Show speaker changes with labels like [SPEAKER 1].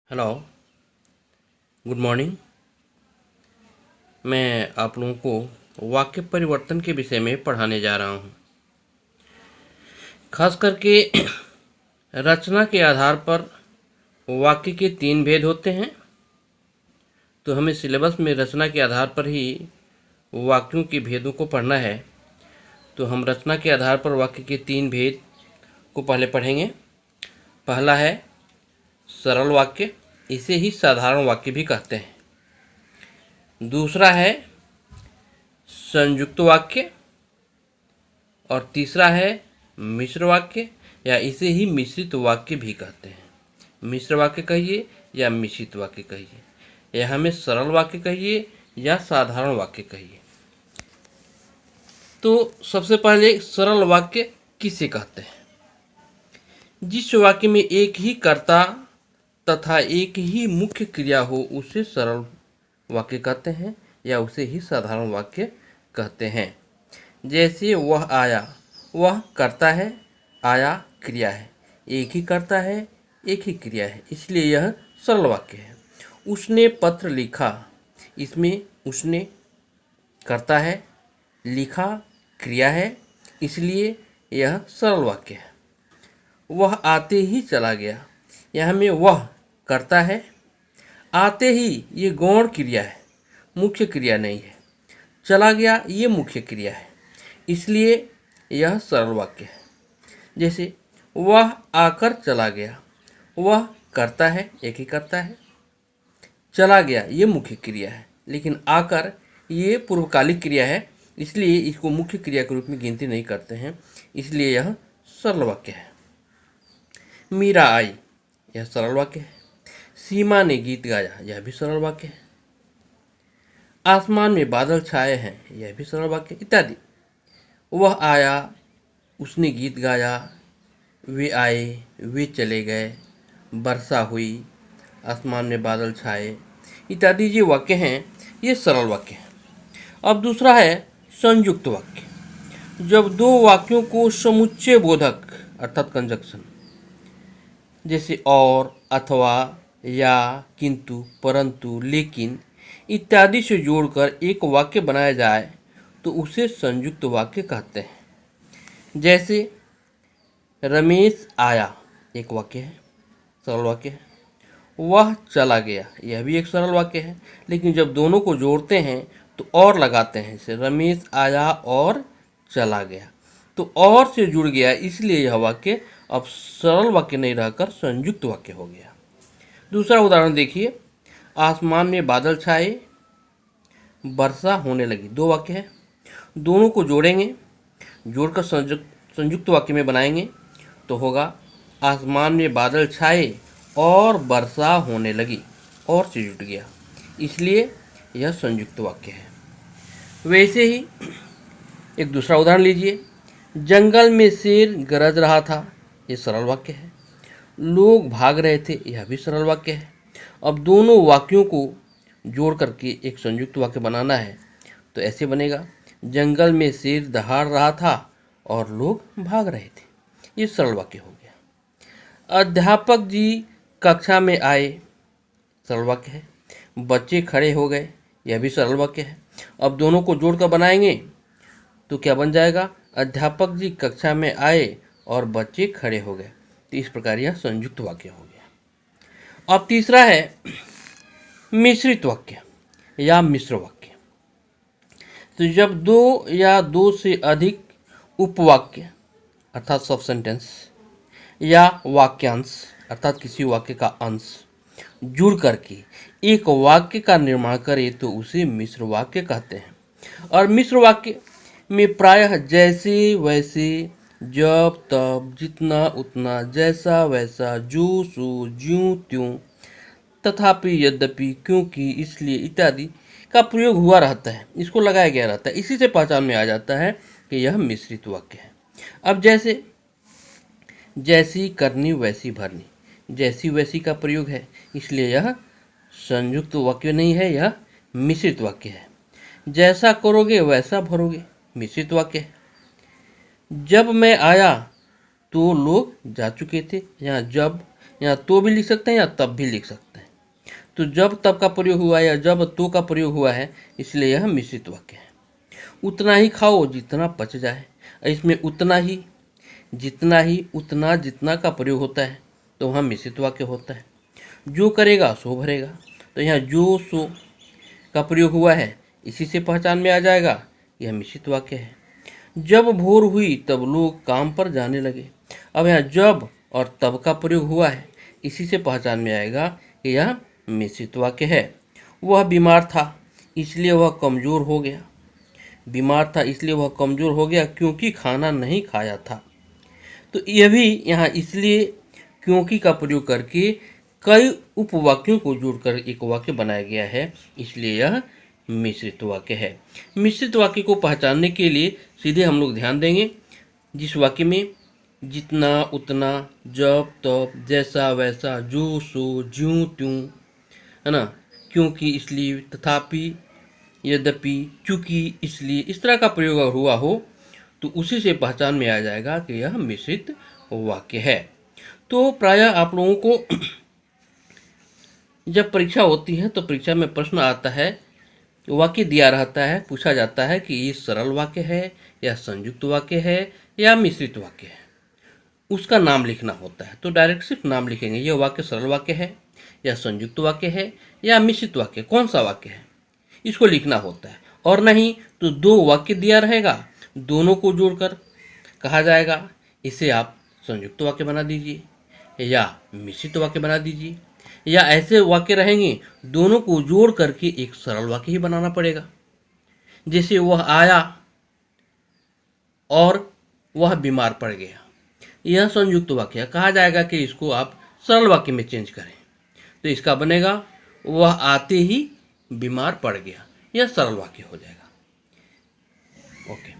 [SPEAKER 1] Hello, good morning. मैं आप लोगों को वाक्य परिवर्तन के विषय में पढ़ाने जा रहा हूँ। खास करके रचना के आधार पर वाक्य के 3 भेद होते हैं। तो हमें सिलेबस में रचना के आधार पर ही वाक्यों के भेदों को पढ़ना है। तो हम रचना के आधार पर वाक्य के 3 भेद को पहले पढ़ेंगे। पहला है सरल वाक्य, इसे ही साधारण वाक्य भी कहते हैं। दूसरा है संयुक्त वाक्य और तीसरा है मिश्र वाक्य, या इसे ही मिश्रित वाक्य भी कहते हैं। मिश्र वाक्य कहिए या मिश्रित वाक्य कहिए, या हमें सरल वाक्य कहिए या साधारण वाक्य कहिए। तो सबसे पहले सरल वाक्य किसे कहते हैं? जिस वाक्य में एक ही कर्ता तथा एक ही मुख्य क्रिया हो उसे सरल वाक्य कहते हैं, या उसे ही साधारण वाक्य कहते हैं। जैसे वह आया, वह कर्ता है, आया क्रिया है। एक ही कर्ता है, एक ही क्रिया है, इसलिए यह सरल वाक्य है। उसने पत्र लिखा, इसमें उसने कर्ता है, लिखा क्रिया है, इसलिए यह सरल वाक्य है। वह आते ही चला गया, यह में वह कर्ता है, आते ही ये गौण क्रिया है, मुख्य क्रिया नहीं है। चला गया ये मुख्य क्रिया है, इसलिए यह सरल वाक्य है। जैसे वह आकर चला गया, वह करता है, एक ही करता है। चला गया ये मुख्य क्रिया है, लेकिन आकर ये पूर्वकालिक क्रिया है, इसलिए इसको मुख्य क्रिया के रूप में गिनती नहीं करते हैं, इसलिए यह सरल वाक्य है। मीरा आई, यह सरल वाक्य है। सीमा ने गीत गाया, यह भी सरल वाक्य है। आसमान में बादल छाए हैं, यह भी सरल वाक्य इत्यादि। वह आया, उसने गीत गाया, वे आए, वे चले गए, वर्षा हुई, आसमान में बादल छाए इत्यादि ये वाक्य हैं, ये सरल वाक्य हैं। अब दूसरा है संयुक्त वाक्य। जब दो वाक्यों को समुच्चय बोधक अर्थात कंजक्शन, जैसे और, अथवा, या, किंतु, परंतु, लेकिन इत्यादि से जोड़कर एक वाक्य बनाया जाए तो उसे संयुक्त वाक्य कहते हैं। जैसे रमेश आया, एक वाक्य है, सरल वाक्य है। वह चला गया, यह भी एक सरल वाक्य है, लेकिन जब दोनों को जोड़ते हैं तो और लगाते हैं, जैसे रमेश आया और चला गया, तो और से जुड़ गया, इसलिए यह वाक्य अब सरल वाक्य नहीं रहकर संयुक्त वाक्य हो गया। दूसरा उदाहरण देखिए, आसमान में बादल छाए, वर्षा होने लगी, दो वाक्य है। दोनों को जोड़ेंगे, जोड़कर संयुक्त वाक्य में बनाएंगे तो होगा आसमान में बादल छाए और वर्षा होने लगी, और से जुट गया, इसलिए यह संयुक्त वाक्य है। वैसे ही एक दूसरा उदाहरण लीजिए, जंगल में शेर गरज रहा था, ये सरल वाक्य है। लोग भाग रहे थे, यह भी सरल वाक्य है। अब दोनों वाक्यों को जोड़ करके एक संयुक्त वाक्य बनाना है तो ऐसे बनेगा, जंगल में शेर दहाड़ रहा था और लोग भाग रहे थे, ये सरल वाक्य हो गया। अध्यापक जी कक्षा में आए, सरल वाक्य है। बच्चे खड़े हो गए, यह भी सरल वाक्य है। अब दोनों को जोड़कर बनाएंगे तो क्या बन जाएगा, अध्यापक जी कक्षा में आए और बच्चे खड़े हो गए, तो इस प्रकार यह संयुक्त वाक्य हो गया। अब तीसरा है मिश्रित वाक्य या मिश्र वाक्य। तो जब दो या दो से अधिक उपवाक्य अर्थात सब सेंटेंस या वाक्यांश अर्थात किसी वाक्य का अंश जुड़ करके एक वाक्य का निर्माण करे तो उसे मिश्र वाक्य कहते हैं। और मिश्र वाक्य में प्रायः जैसे वैसे, जब तब, जितना उतना, जैसा वैसा, जो सो, ज्यों त्यों, तथापि, यद्यपि, क्योंकि, इसलिए इत्यादि का प्रयोग हुआ रहता है, इसको लगाया गया रहता है। इसी से पहचान में आ जाता है कि यह मिश्रित वाक्य है। अब जैसे जैसी करनी वैसी भरनी, जैसी वैसी का प्रयोग है, इसलिए यह संयुक्त वाक्य नहीं है, यह मिश्रित वाक्य है। जैसा करोगे वैसा भरोगे, मिश्रित वाक्य है। जब मैं आया तो लोग जा चुके थे, यहाँ जब, यहाँ तो भी लिख सकते हैं या तब भी लिख सकते हैं, तो जब तब का प्रयोग हुआ है या जब तो का प्रयोग हुआ है, इसलिए यह मिश्रित वाक्य है। उतना ही खाओ जितना पच जाए, इसमें उतना ही, जितना ही, उतना, जितना का प्रयोग होता है तो वहाँ मिश्रित वाक्य होता है। जो करेगा सो भरेगा, तो यहाँ जो सो का प्रयोग हुआ है, इसी से पहचान में आ जाएगा यह मिश्रित वाक्य है। जब भोर हुई तब लोग काम पर जाने लगे, अब यहाँ जब और तब का प्रयोग हुआ है, इसी से पहचान में आएगा कि यह मिश्रित वाक्य है। वह बीमार था इसलिए वह कमज़ोर हो गया, बीमार था इसलिए वह कमज़ोर हो गया क्योंकि खाना नहीं खाया था। तो यह भी यहाँ इसलिए क्योंकि का प्रयोग करके कई उपवाक्यों को जोड़कर एक वाक्य बनाया गया है, इसलिए यह मिश्रित वाक्य है। मिश्रित वाक्य को पहचानने के लिए सीधे हम लोग ध्यान देंगे जिस वाक्य में जितना, उतना, जब, तब, जैसा, वैसा, जो, सो, ज्यों, त्यों, है ना, क्योंकि, इसलिए, तथापि, यद्यपि, चूंकि, इसलिए, इस तरह का प्रयोग हुआ हो तो उसी से पहचान में आ जाएगा कि यह मिश्रित वाक्य है। तो प्रायः आप लोगों को जब परीक्षा होती है तो परीक्षा में प्रश्न आता है, वाक्य दिया रहता है, पूछा जाता है कि ये सरल वाक्य है या संयुक्त वाक्य है या मिश्रित वाक्य है, उसका नाम लिखना होता है। तो डायरेक्ट सिर्फ नाम लिखेंगे, ये वाक्य सरल वाक्य है या संयुक्त वाक्य है या मिश्रित वाक्य, कौन सा वाक्य है, इसको लिखना होता है। और नहीं तो दो वाक्य दिया रहेगा, दोनों को जोड़कर कहा जाएगा, इसे आप संयुक्त वाक्य बना दीजिए या मिश्रित वाक्य बना दीजिए, या ऐसे वाक्य रहेंगे दोनों को जोड़ करके एक सरल वाक्य ही बनाना पड़ेगा। जैसे वह आया और वह बीमार पड़ गया, यह संयुक्त वाक्य, कहा जाएगा कि इसको आप सरल वाक्य में चेंज करें, तो इसका बनेगा वह आते ही बीमार पड़ गया, यह सरल वाक्य हो जाएगा। ओके।